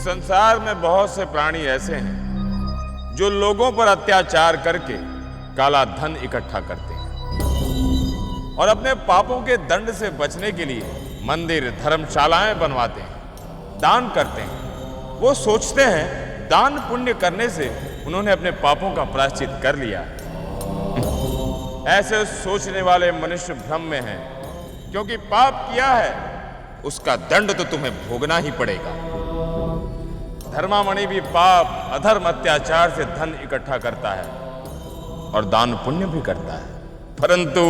संसार में बहुत से प्राणी ऐसे हैं जो लोगों पर अत्याचार करके काला धन इकट्ठा करते हैं और अपने पापों के दंड से बचने के लिए मंदिर धर्मशालाएं बनवाते हैं, दान करते हैं। वो सोचते हैं दान पुण्य करने से उन्होंने अपने पापों का प्रायश्चित कर लिया। ऐसे सोचने वाले मनुष्य भ्रम में हैं, क्योंकि पाप किया है उसका दंड तो तुम्हें भोगना ही पड़ेगा। धर्मामणि भी पाप अधर्म अत्याचार से धन इकट्ठा करता है और दान पुण्य भी करता है, परंतु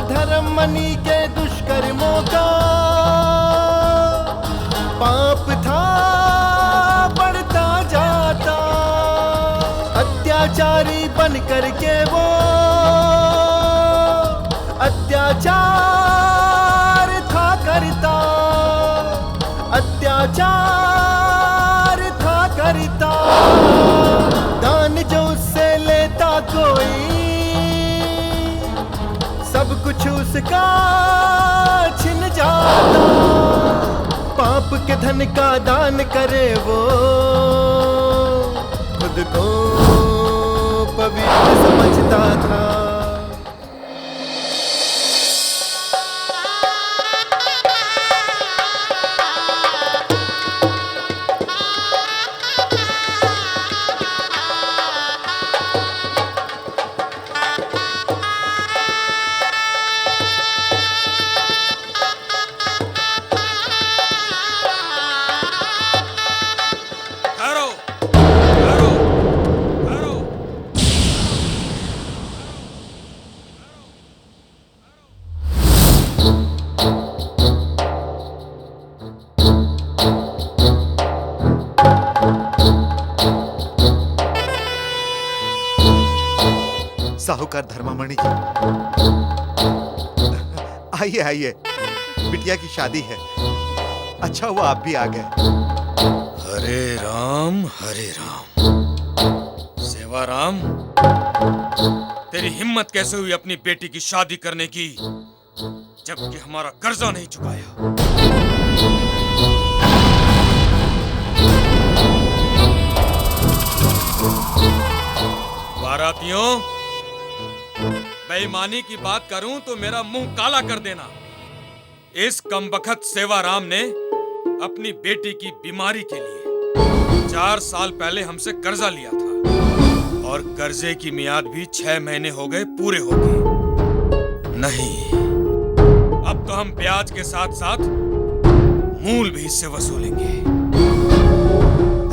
धर्ममणि के दुष्कर्मों का पाप था बढ़ता जाता, अत्याचारी बन करके वो अत्याचार था करता, अत्याचार था करता। दान जो उससे लेता कोई सब कुछ उसका छिन जाता। पाप के धन का दान करे वो खुद को पवित्र समझता था। साहूकार धर्मामणि जी, आइए आइए, बिटिया की शादी है। अच्छा हुआ आप भी आ गए। हरे राम सेवाराम, तेरी हिम्मत कैसे हुई अपनी बेटी की शादी करने की, जबकि हमारा कर्जा नहीं चुकाया। बारातियों, बेईमानी की बात करूं तो मेरा मुंह काला कर देना। इस कमबख्त सेवाराम ने अपनी बेटी की बीमारी के लिए 4 साल पहले हमसे कर्जा लिया था और कर्जे की मियाद भी 6 महीने हो गए पूरे हो गए। नहीं, अब तो हम ब्याज के साथ साथ मूल भी इससे वसूलेंगे।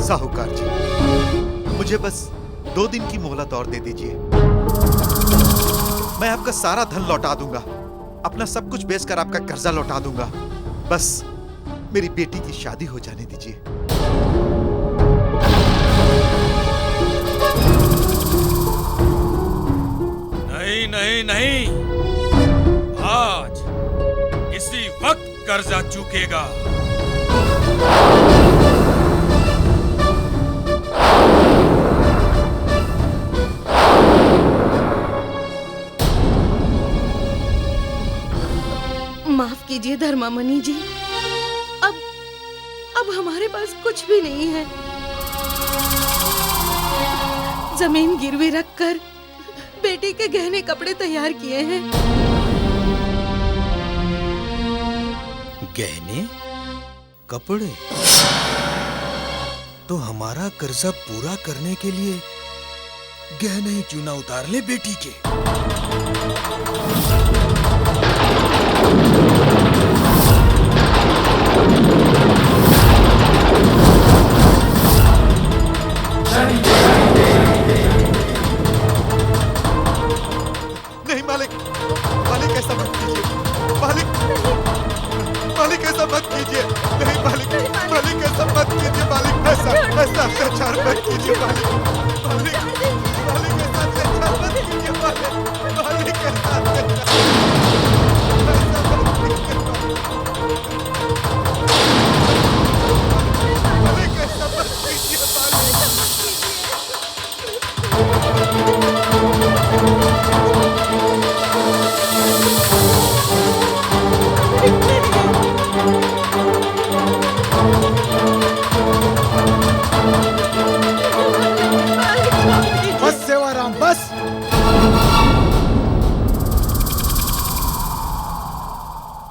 साहूकार जी, मुझे बस 2 दिन की मोहलत और दे दीजिए। मैं आपका सारा धन लौटा दूंगा, अपना सब कुछ बेचकर आपका कर्जा लौटा दूंगा। बस मेरी बेटी की शादी हो जाने दीजिए। नहीं नहीं नहीं, आज इसी वक्त कर्जा चूकेगा। माफ कीजिए धर्मामणि जी, अब हमारे पास कुछ भी नहीं है। जमीन गिरवी रखकर बेटी के गहने कपड़े तैयार किए हैं। गहने कपड़े? तो हमारा कर्जा पूरा करने के लिए गहने ही क्यों ना उतार ले बेटी के। नहीं मालिक, मालिक ऐसा मत कीजिए। मालिक, मालिक ऐसा मत कीजिए। नहीं मालिक, मालिक ऐसा मत कीजिए। मालिक ऐसा अत्याचार मत कीजिए। मालिक, मालिक, मालिक ऐसा अत्याचार मत कीजिए। मालिक, मालिक ऐसा मालिक ऐसा मत कीजिए। मालिक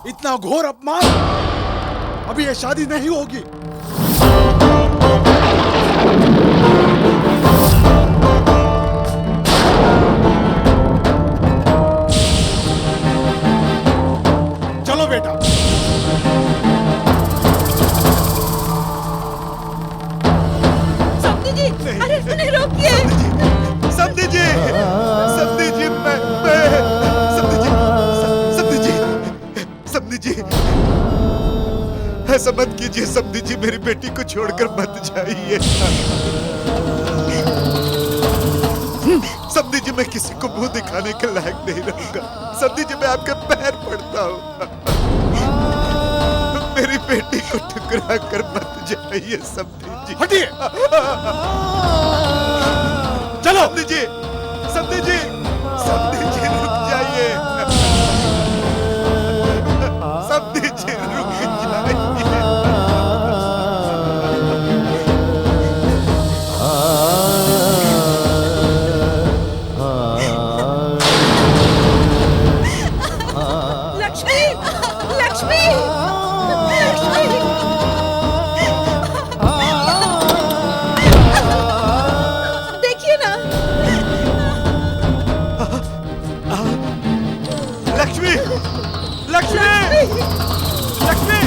इतना घोर अपमान, अभी ये शादी नहीं होगी। चलो बेटा। समधी जी, अरे नहीं, रोकिए। समधी जी, समधी जी, समधी जी, ऐसा मत कीजिए समधी जी, मेरी बेटी को छोड़कर मत जाइए। समधी जी, मैं किसी को मुंह दिखाने के लायक नहीं रहूंगा। समधी जी, मैं आपके पैर पड़ता हूँ, मेरी बेटी को ठुकरा कर मत जाइए समधी जी। हटिए। चलो समधी जी, समधी जी, समधी जी रुक जाइए, समधी जी रुक जाइए। लक्ष्मी, लक्ष्मी, लक्ष्मी। देखिए ना। लक्ष्मी, लक्ष्मी, लक्ष्मी।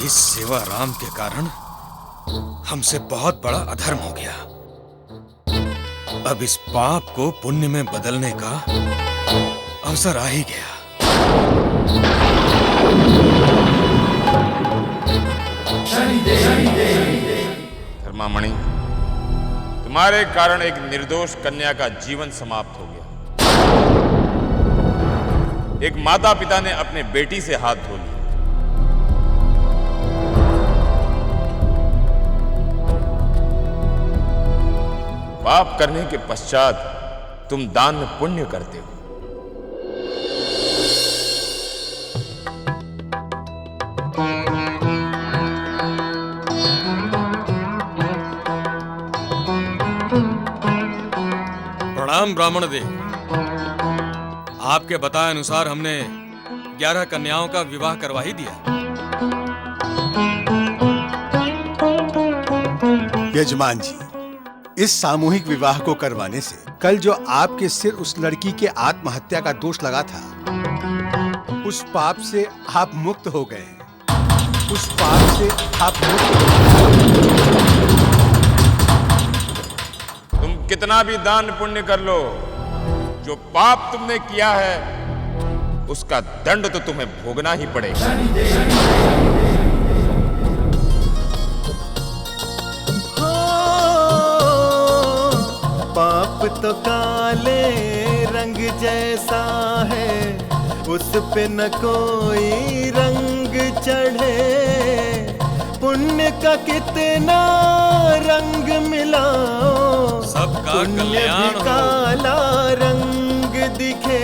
सेवाराम के कारण हमसे बहुत बड़ा अधर्म हो गया। अब इस पाप को पुण्य में बदलने का अवसर आ ही गया। धर्मामणि, तुम्हारे कारण एक निर्दोष कन्या का जीवन समाप्त हो गया। एक माता पिता ने अपने बेटी से हाथ धो लिया। पाप करने के पश्चात तुम दान पुण्य करते हो। प्रणाम ब्राह्मण देव। आपके बताए अनुसार हमने 11 कन्याओं का विवाह करवा ही दिया। यजमान जी, इस सामूहिक विवाह को करवाने से कल जो आपके सिर उस लड़की के आत्महत्या का दोष लगा था, उस पाप से आप मुक्त हो गए। उस पाप से आप मुक्त हो गए। तुम कितना भी दान पुण्य कर लो, जो पाप तुमने किया है उसका दंड तो तुम्हें भोगना ही पड़ेगा। पाप तो काले रंग जैसा है, उस पे न कोई रंग चढ़े। पुण्य का कितना रंग मिलाओ, सबका पुण्य कल्याण भी हो। काला रंग दिखे,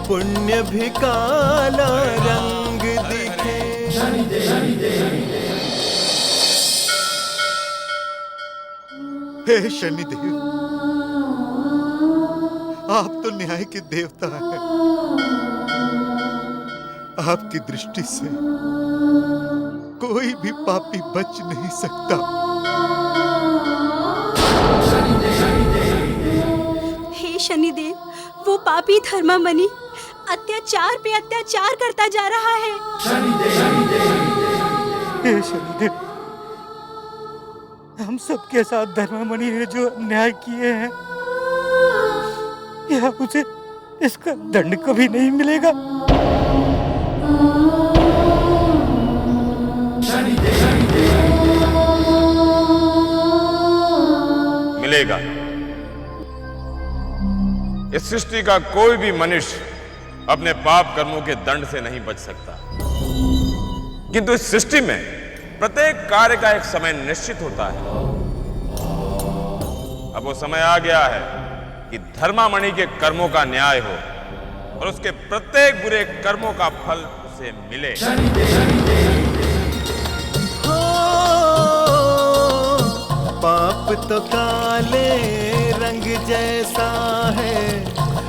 पुण्य भी काला रंग दिखे। हे शनिदेव, आप तो न्याय के देवता हैं। आपकी दृष्टि से कोई भी पापी बच नहीं सकता। हे शनिदेव, वो पापी धर्मामणि अत्याचार पे अत्याचार करता जा रहा है। हे शनिदेव, हम सबके साथ धर्मामणि ने जो अन्याय किए हैं, क्या उसे इसका दंड कभी नहीं मिलेगा? मिलेगा। इस सृष्टि का कोई भी मनुष्य अपने पाप कर्मों के दंड से नहीं बच सकता, किंतु इस सृष्टि में प्रत्येक कार्य का एक समय निश्चित होता है। अब वो समय आ गया है कि धर्मामणि के कर्मों का न्याय हो और उसके प्रत्येक बुरे कर्मों का फल उसे मिले। पाप तो काले रंग जैसा है,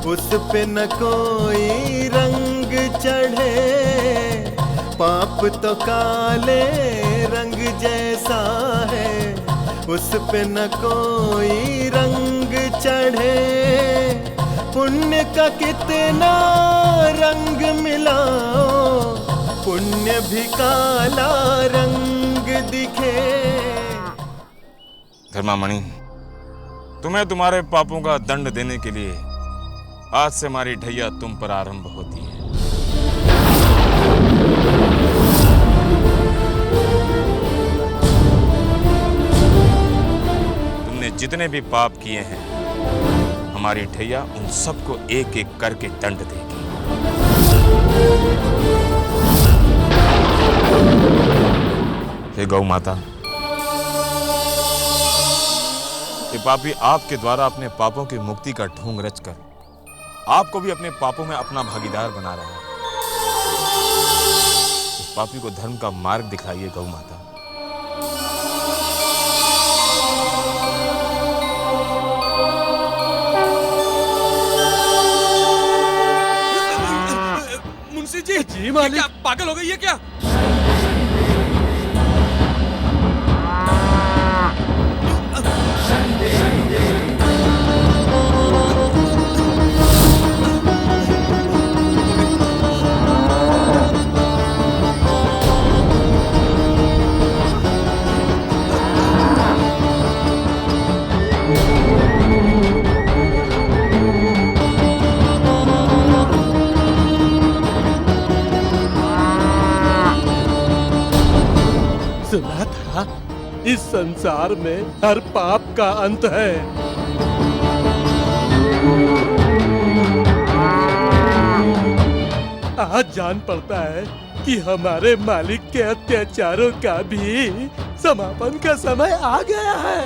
उस पे न कोई रंग चढ़े। पाप तो काले रंग जैसा है, उस पे न कोई रंग चढ़े। पुण्य का कितना रंग मिलाओ, पुण्य भी काला रंग दिखे। धर्मामणि, तुम्हें तुम्हारे पापों का दंड देने के लिए आज से हमारी ढैया तुम पर आरंभ होती है। तुमने जितने भी पाप किए हैं, हमारी ढैया उन सबको एक एक करके दंड देगी। हे गौ माता, ये पापी आपके द्वारा अपने पापों की मुक्ति का ढोंग रचकर आपको भी अपने पापों में अपना भागीदार बना रहा है। इस पापी को धर्म का मार्ग दिखाइए गौ माता। मुंशी जी मालिक, क्या पागल हो गई है क्या? सुना था इस संसार में हर पाप का अंत है। आज जान पड़ता है कि हमारे मालिक के अत्याचारों का भी समापन का समय आ गया है।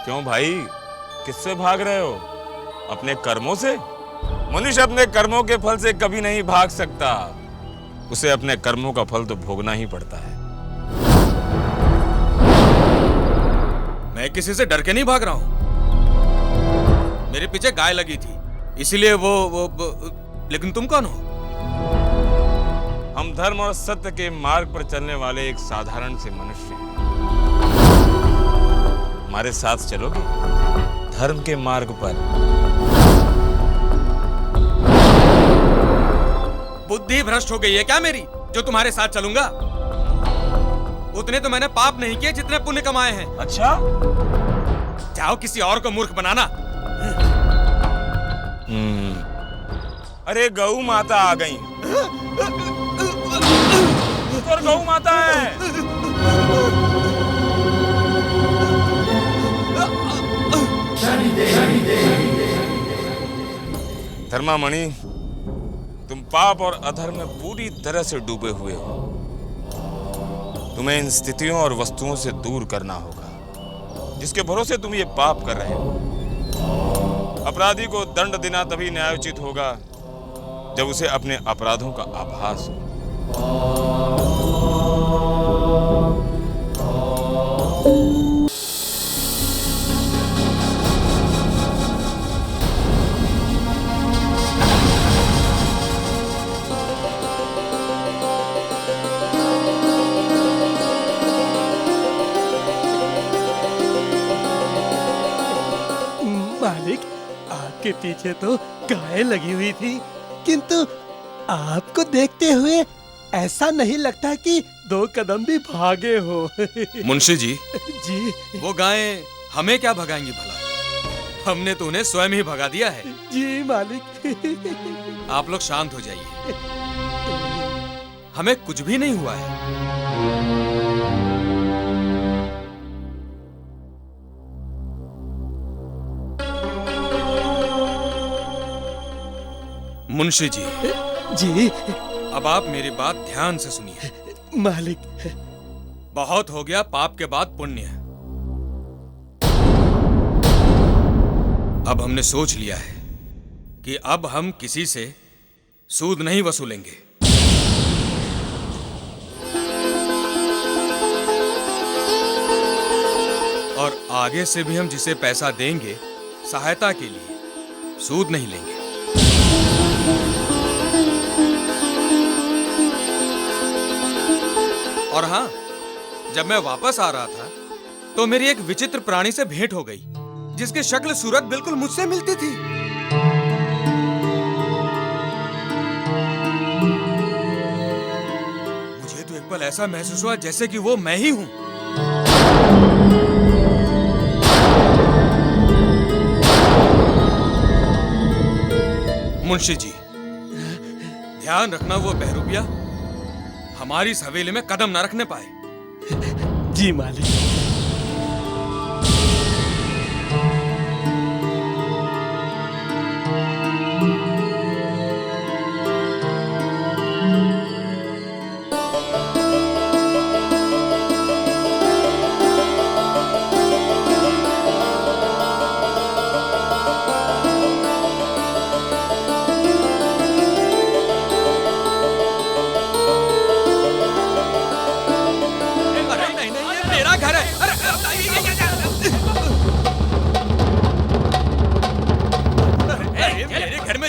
क्यों भाई, किससे भाग रहे हो? अपने कर्मों से? मनुष्य अपने कर्मों के फल से कभी नहीं भाग सकता, उसे अपने कर्मों का फल तो भोगना ही पड़ता है। मैं किसी से डर के नहीं भाग रहा हूं। मेरे पीछे गाय लगी थी, इसीलिए वो लेकिन तुम कौन हो? हम धर्म और सत्य के मार्ग पर चलने वाले एक साधारण से मनुष्य हैं। हमारे साथ चलोगे धर्म के मार्ग पर? बुद्धि भ्रष्ट हो गई है क्या मेरी, जो तुम्हारे साथ चलूंगा? उतने तो मैंने पाप नहीं किए जितने पुण्य कमाए हैं। अच्छा, जाओ किसी और को मूर्ख बनाना। अरे गौ माता आ गई। और गौ माता है। धर्मामणि, तुम पाप और अधर्म में पूरी तरह से डूबे हुए हो। तुम्हें इन स्थितियों और वस्तुओं से दूर करना होगा जिसके भरोसे तुम ये पाप कर रहे हो। अपराधी को दंड देना तभी न्यायोचित होगा जब उसे अपने अपराधों का आभास हो। मालिक, आपके पीछे तो गाय लगी हुई थी, किंतु आपको देखते हुए ऐसा नहीं लगता कि 2 कदम भी भागे हो। मुंशी जी, जी वो गायें हमें क्या भगाएंगी भला? हमने तो उन्हें स्वयं ही भगा दिया है। जी मालिक। आप लोग शांत हो जाइए। हमें कुछ भी नहीं हुआ है। मुंशी जी, जी अब आप मेरी बात ध्यान से सुनिए। मालिक। बहुत हो गया पाप के बाद पुण्य। अब हमने सोच लिया है कि अब हम किसी से सूद नहीं वसूलेंगे। और आगे से भी हम जिसे पैसा देंगे सहायता के लिए सूद नहीं लेंगे। और हां, जब मैं वापस आ रहा था तो मेरी एक विचित्र प्राणी से भेंट हो गई जिसकी शक्ल सूरत बिल्कुल मुझसे मिलती थी। मुझे तो एक पल ऐसा महसूस हुआ जैसे कि वो मैं ही हूं। मुंशी जी, ध्यान रखना वो बहरूपिया हमारी इस हवेली में कदम न रखने पाए। जी मालिक।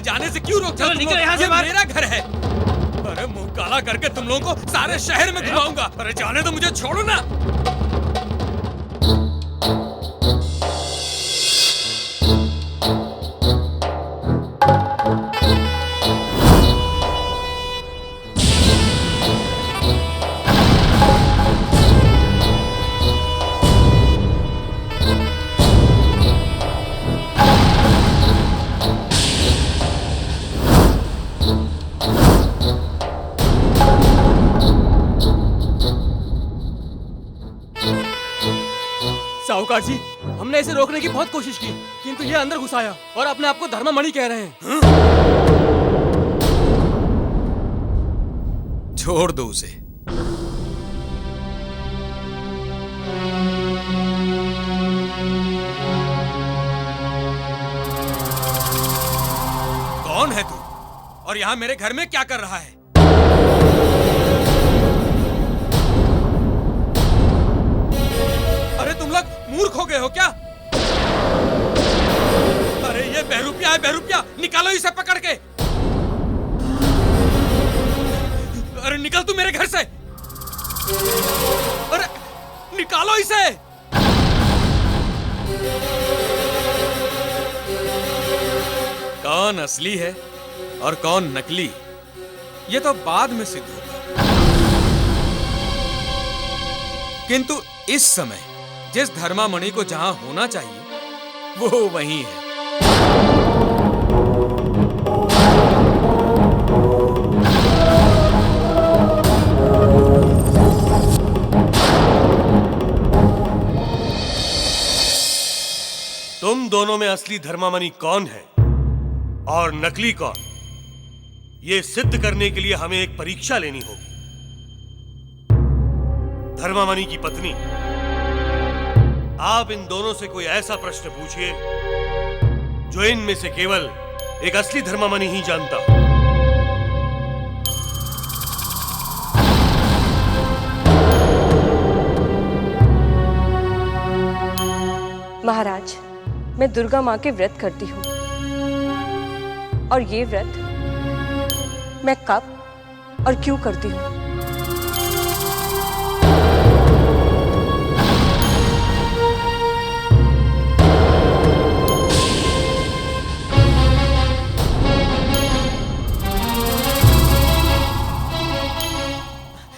जाने से क्यों रोकते हो? निकल यहाँ से, मेरा घर है। अरे मुंह काला करके तुम लोगों को सारे शहर में घुमाऊंगा। अरे जाने दो, मुझे छोड़ो ना। साहूकार जी, हमने इसे रोकने की बहुत कोशिश की, किंतु ये अंदर घुस आया और अपने आप को धर्ममणि कह रहे हैं। छोड़ दो उसे। कौन है तू और यहाँ मेरे घर में क्या कर रहा है? अरे तुम लोग मूर्ख हो गए हो क्या? अरे ये बहरूपिया है, बहरूपिया। निकालो इसे पकड़ के। अरे निकल तू मेरे घर से। अरे निकालो इसे। कौन असली है और कौन नकली, ये तो बाद में सिद्ध होगा। किंतु इस समय जिस धर्मामणि को जहां होना चाहिए वो वहीं है। तुम दोनों में असली धर्मामणि कौन है और नकली कौन, ये सिद्ध करने के लिए हमें एक परीक्षा लेनी होगी। धर्मामणि की पत्नी, आप इन दोनों से कोई ऐसा प्रश्न पूछिए जो इनमें से केवल एक असली धर्मामणि ही जानता हो। महाराज, मैं दुर्गा माँ के व्रत करती हूँ और ये व्रत मैं कब और क्यों करती हूँ?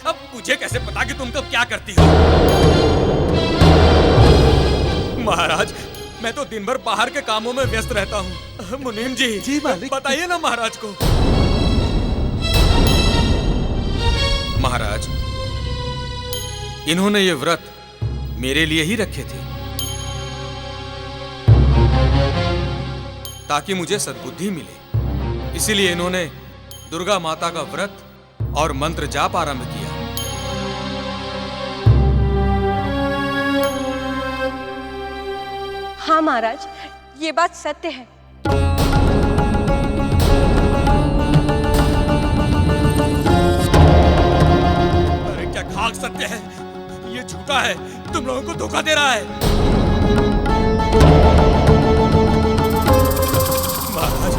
अब मुझे कैसे पता कि तुम कब क्या करती हो? महाराज, मैं तो दिन भर बाहर के कामों में व्यस्त रहता हूँ। मुनीम जी, जी मालिक। बताइए ना महाराज को। महाराज, इन्होंने ये व्रत मेरे लिए ही रखे थे ताकि मुझे सद्बुद्धि मिले। इसीलिए इन्होंने दुर्गा माता का व्रत और मंत्र जाप आरंभ किया। हाँ महाराज, ये बात सत्य है। अरे क्या खाक सत्य है? ये झूठा है, तुम लोगों को धोखा दे रहा है। महाराज,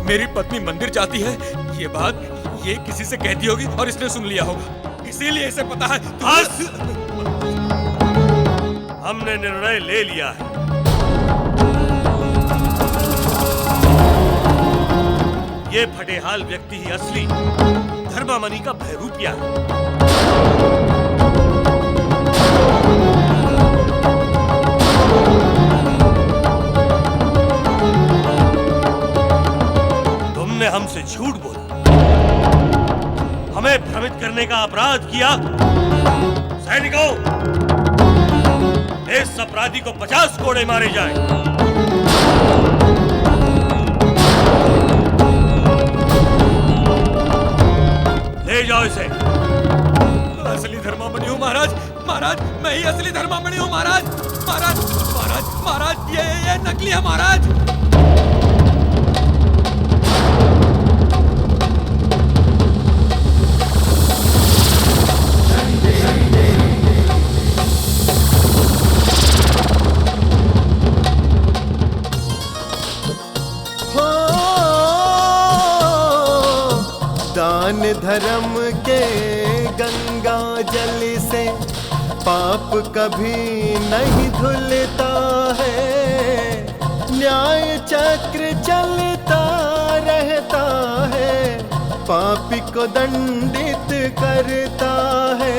मेरी पत्नी मंदिर जाती है, ये बात ये किसी से कहती होगी और इसने सुन लिया होगा, इसीलिए इसे पता है। हमने निर्णय ले लिया है। ये फटेहाल व्यक्ति ही असली धर्मामणि का बहरूपिया है। तुमने हमसे झूठ बोला, हमें भ्रमित करने का अपराध किया। सैनिकों, इस अपराधी को 50 कोड़े मारे जाएं। ले जाओ इसे। असली धर्मामणि हूँ महाराज, महाराज मैं ही असली धर्मामणि हूँ महाराज, महाराज महाराज महाराज ये नकली है महाराज। दान धर्म के गंगा जल से पाप कभी नहीं धुलता है, न्याय चक्र चलता रहता है, पापी को दंडित करता है,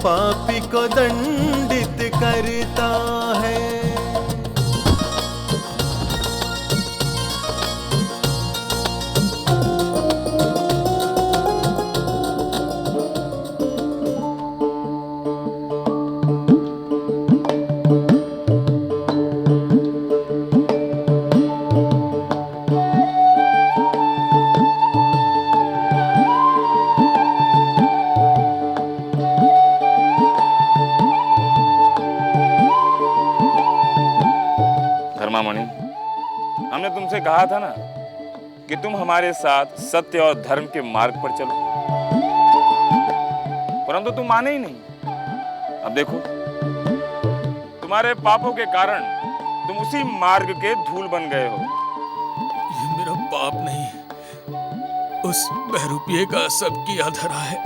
पापी को दंडित करता है। धर्मामणि, हमने तुमसे कहा था ना कि तुम हमारे साथ सत्य और धर्म के मार्ग पर चलो, परंतु तुम माने ही नहीं। अब देखो, तुम्हारे पापों के कारण तुम उसी मार्ग के धूल बन गए हो। ये मेरा पाप नहीं, उस बहरूपिये का सब किया धरा है।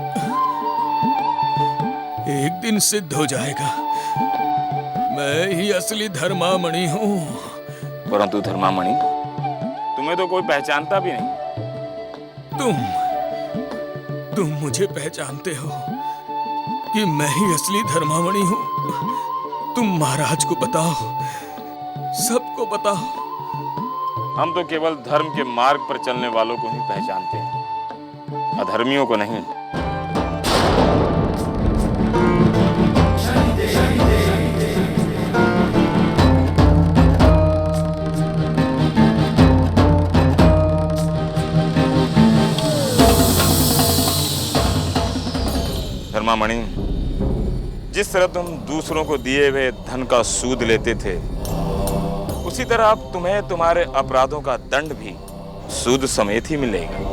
एक दिन सिद्ध हो जाएगा, मैं ही असली धर्मामणि हूँ। परंतु धर्मामणि, तुम्हें तो कोई पहचानता भी नहीं। तुम मुझे पहचानते हो कि मैं ही असली धर्मामणि हूँ। तुम महाराज को बताओ, सबको बताओ। हम तो केवल धर्म के मार्ग पर चलने वालों को ही पहचानते हैं, अधर्मियों को नहीं। धर्मामणि, जिस तरह तुम दूसरों को दिए हुए धन का सूद लेते थे, उसी तरह अब तुम्हें तुम्हारे अपराधों का दंड भी सूद समेत ही मिलेगा।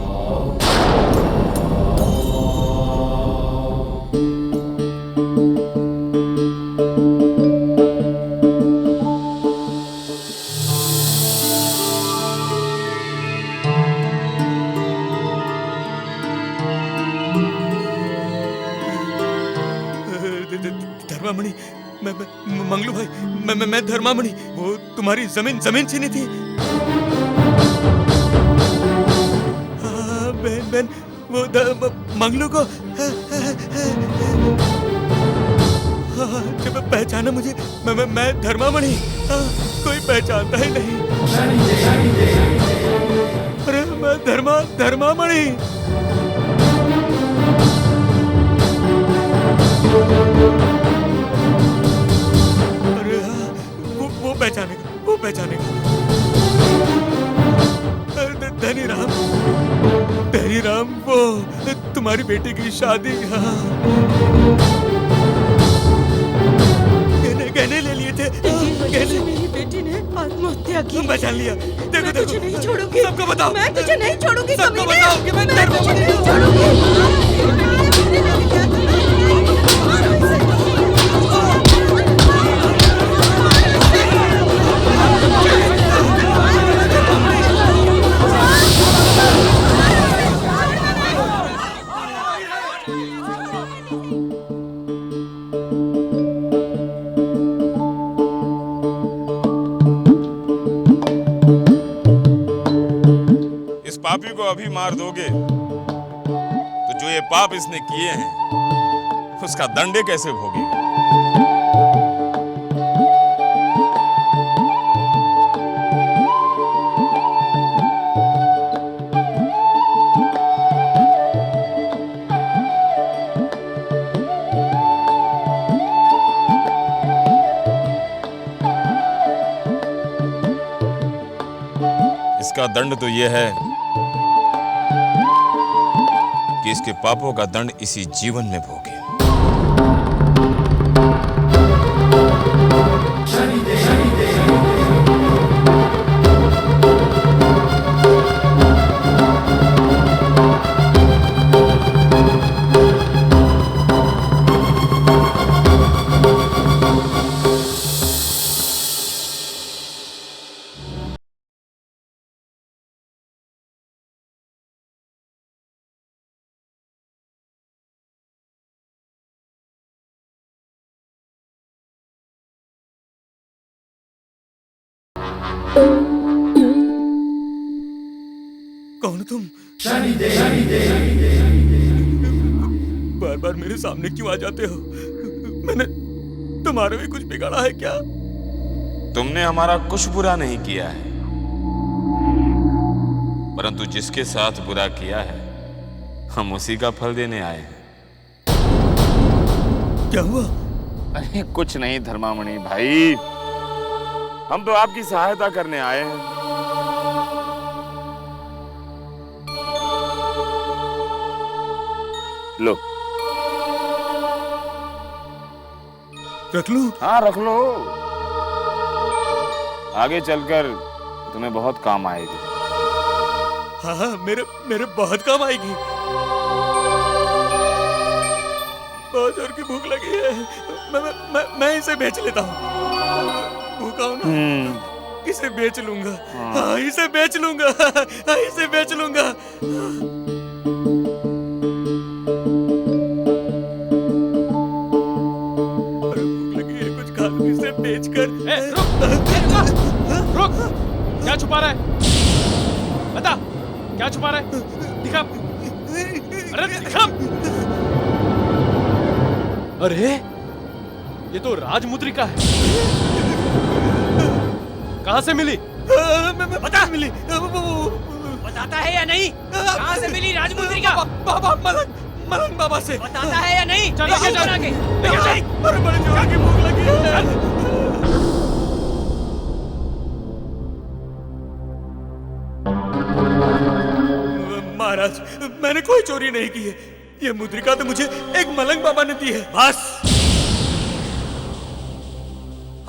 धर्मामणि, मंगलू भाई, मैं धर्मामणि, वो तुम्हारी जमीन छीनी थी। बहन वो मंगलू को जब पहचाना मुझे, मैं धर्मामणि, कोई पहचानता ही नहीं। अरे मैं धर्मामणि। हमारी बेटी की शादी गहने ले लिए थे। मेरी बेटी ने आत्महत्या की। बचा लिया। देखो मैं तुझे नहीं छोड़ूंगी। सबको बताओ। मैं तुझे नहीं छोड़ूंगी। सबको कमीने। बताओ कि मैं तुझे नहीं इस पापी को अभी मार दोगे तो जो ये पाप इसने किए हैं उसका दंड कैसे भोगेगा? इसका दंड तो यह है कि इसके पापों का दंड इसी जीवन में भोगे। कौन तुम? बार बार मेरे सामने क्यों आ जाते हो? मैंने तुम्हारा भी कुछ बिगाड़ा है क्या? तुमने हमारा कुछ बुरा नहीं किया है, परंतु जिसके साथ बुरा किया है हम उसी का फल देने आए हैं। क्या हुआ? अरे कुछ नहीं धर्मामणि भाई, हम तो आपकी सहायता करने आए हैं। लो, रख लो। हाँ रख लो, आगे चलकर तुम्हें बहुत काम आएगी। हाँ मेरे बहुत काम आएगी। बहुत जोर की भूख लगी है। मैं इसे बेच लेता हूँ। भूखा हूँ ना, इसे बेच लूंगा। हाँ इसे बेच लूंगा। हाँ इसे बेच लूंगा। इसे बेचकर। रुक! क्या छुपा रहा है? बता, क्या छुपा रहा है? दिखा! अरे दिखा! अरे, ये तो राजमुद्रिका है। कहाँ से मिली? बता मिली। बताता है या नहीं? कहाँ से मिली राजमुद्रिका? बाबा मलन बाबा से। बताता है या नहीं? चलो के बड़े जोर की भूख लगी है। महाराज, मैंने कोई चोरी नहीं की है। ये मुद्रिका तो मुझे एक मलंग बाबा ने दी है। बस,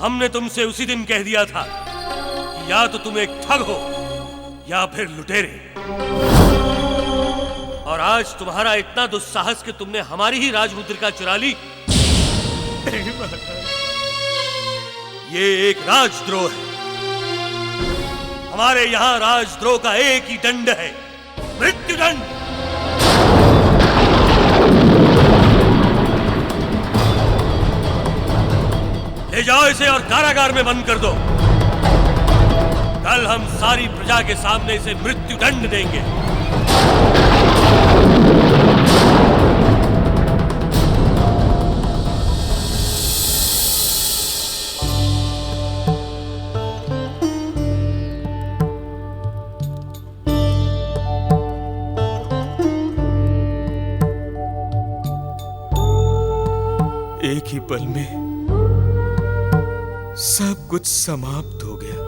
हमने तुमसे उसी दिन कह दिया था कि या तो तुम एक ठग हो या फिर लुटेरे। और आज तुम्हारा इतना दुस्साहस कि तुमने हमारी ही राजमुद्रिका चुरा ली। ये एक राजद्रोह है। हमारे यहाँ राजद्रोह का एक ही दंड है, मृत्युदंड। ले जाओ इसे और कारागार में बंद कर दो। कल हम सारी प्रजा के सामने इसे मृत्युदंड देंगे। एक ही पल में सब कुछ समाप्त हो गया।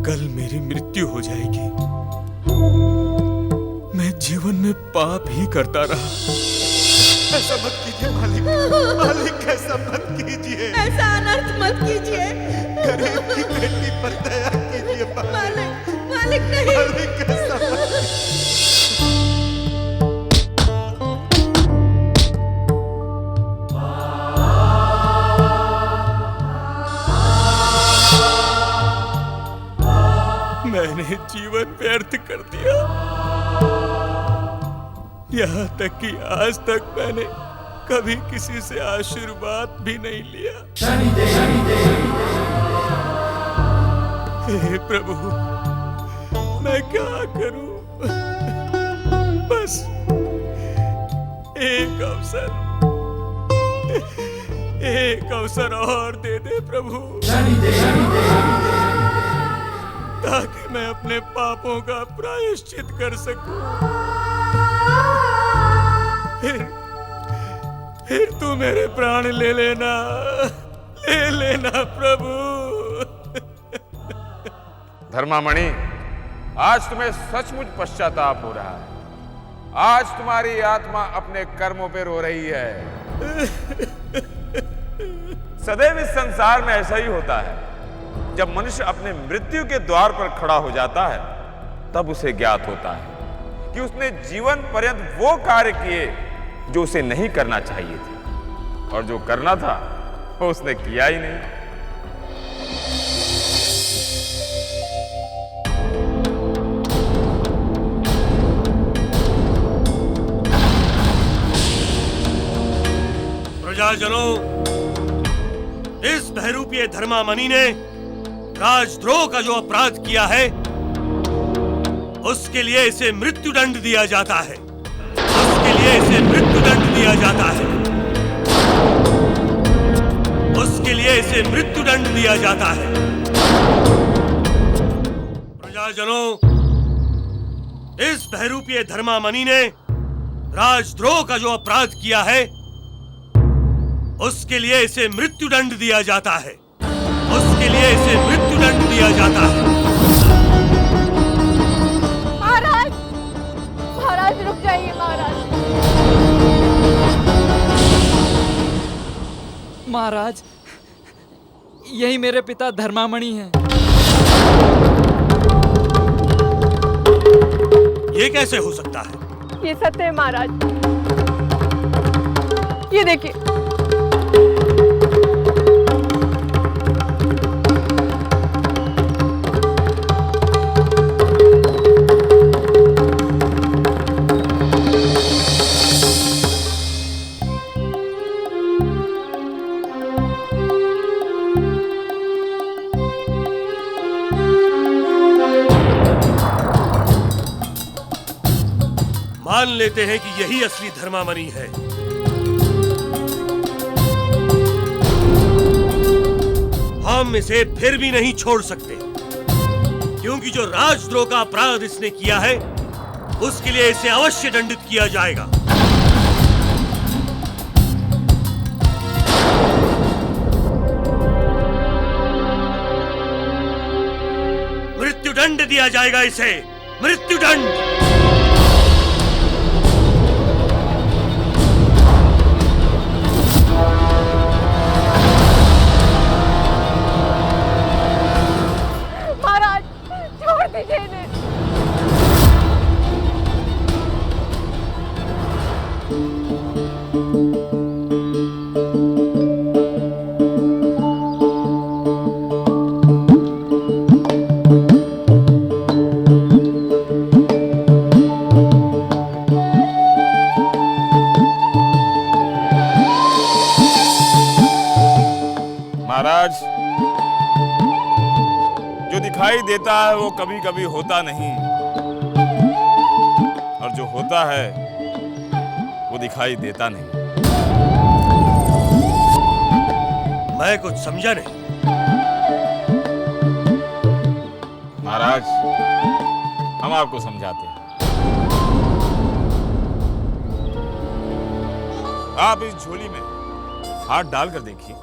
कल मेरी मृत्यु हो जाएगी। मैं जीवन में पाप ही करता रहा। ऐसा मत कीजिए मालिक, मालिक ऐसा मत कीजिए, ऐसा अनर्थ मत कीजिए। गरीब की बेटी पर दया कीजिए मालिक, मालिक नहीं। मालिक ऐसा मत मैंने जीवन व्यर्थ कर दिया। यहाँ तक कि आज तक मैंने कभी किसी से आशीर्वाद भी नहीं लिया। हे प्रभु, मैं क्या करूं? बस एक अवसर और दे दे प्रभु, ताकि मैं अपने पापों का प्रायश्चित कर सकूं। फिर तू मेरे प्राण ले लेना प्रभु। धर्मामणि, आज तुम्हें सचमुच पश्चाताप हो रहा है। आज तुम्हारी आत्मा अपने कर्मों पे रो रही है। सदैव इस संसार में ऐसा ही होता है। जब मनुष्य अपने मृत्यु के द्वार पर खड़ा हो जाता है, तब उसे ज्ञात होता है कि उसने जीवन पर्यंत वो कार्य किए जो उसे नहीं करना चाहिए थे, और जो करना था वो उसने किया ही नहीं। प्रजाजनों, इस बहरूपीय धर्मामणि ने राजद्रोह का जो अपराध किया है, उसके लिए इसे मृत्युदंड दिया जाता है। उसके लिए इसे मृत्युदंड दिया जाता है। उसके लिए इसे मृत्युदंड दिया जाता है। प्रजाजनों, इस बहरूपीय धर्मामणि ने राजद्रोह का जो अपराध किया है, उसके लिए इसे मृत्युदंड दिया जाता है। उसके लिए इसे मृत्युदंड दिया जाता है। महाराज, महाराज रुक जाइए महाराज। महाराज, यही मेरे पिता धर्मामणि हैं। ये कैसे हो सकता है? ये सत्य है महाराज। ये देखिए। मान लेते हैं कि यही असली धर्मामणि है। हम इसे फिर भी नहीं छोड़ सकते, क्योंकि जो राजद्रोह का अपराध इसने किया है, उसके लिए इसे अवश्य दंडित किया जाएगा। मृत्युदंड दिया जाएगा इसे, मृत्युदंड। महाराज, जो दिखाई देता है वो कभी कभी होता नहीं, और जो होता है वो दिखाई देता नहीं। मैं कुछ समझा नहीं। महाराज, हम आपको समझाते हैं। आप इस झोली में हाथ डालकर देखिए।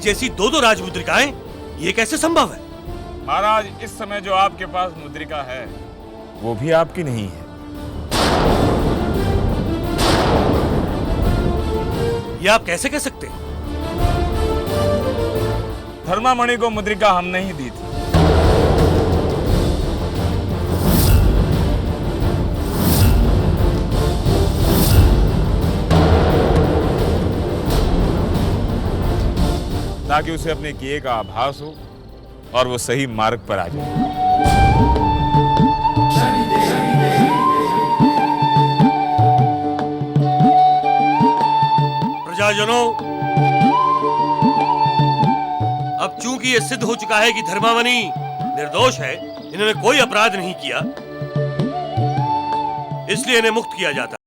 जैसी दो दो राजमुद्रिकाएं, ये कैसे संभव है? महाराज, इस समय जो आपके पास मुद्रिका है वो भी आपकी नहीं है। ये आप कैसे कह सकते हैं? धर्मामणि को मुद्रिका हमने ही दी थी। ताकि उसे अपने किए का आभास हो और वो सही मार्ग पर आ जाए। प्रजाजनों, अब चूंकि यह सिद्ध हो चुका है कि धर्मामणि निर्दोष है, इन्होंने कोई अपराध नहीं किया, इसलिए इन्हें मुक्त किया जाता है।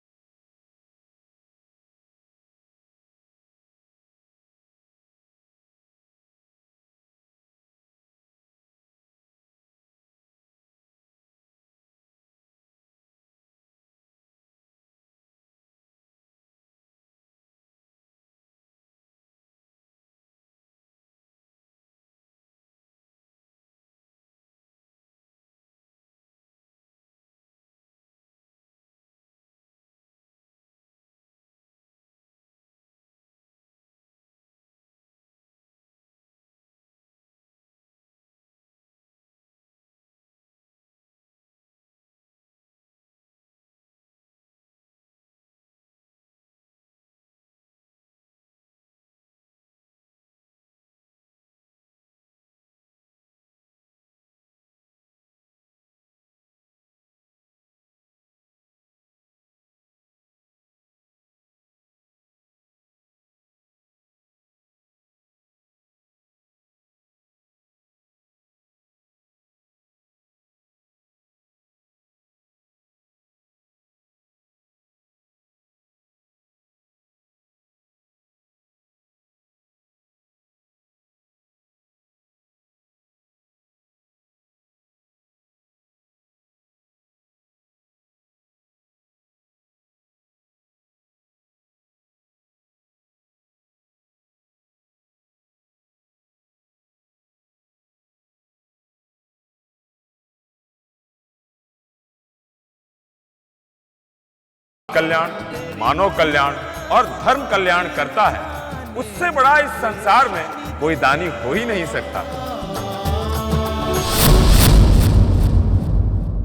कल्याण, मानव कल्याण और धर्म कल्याण करता है, उससे बड़ा इस संसार में कोई दानी हो ही नहीं सकता।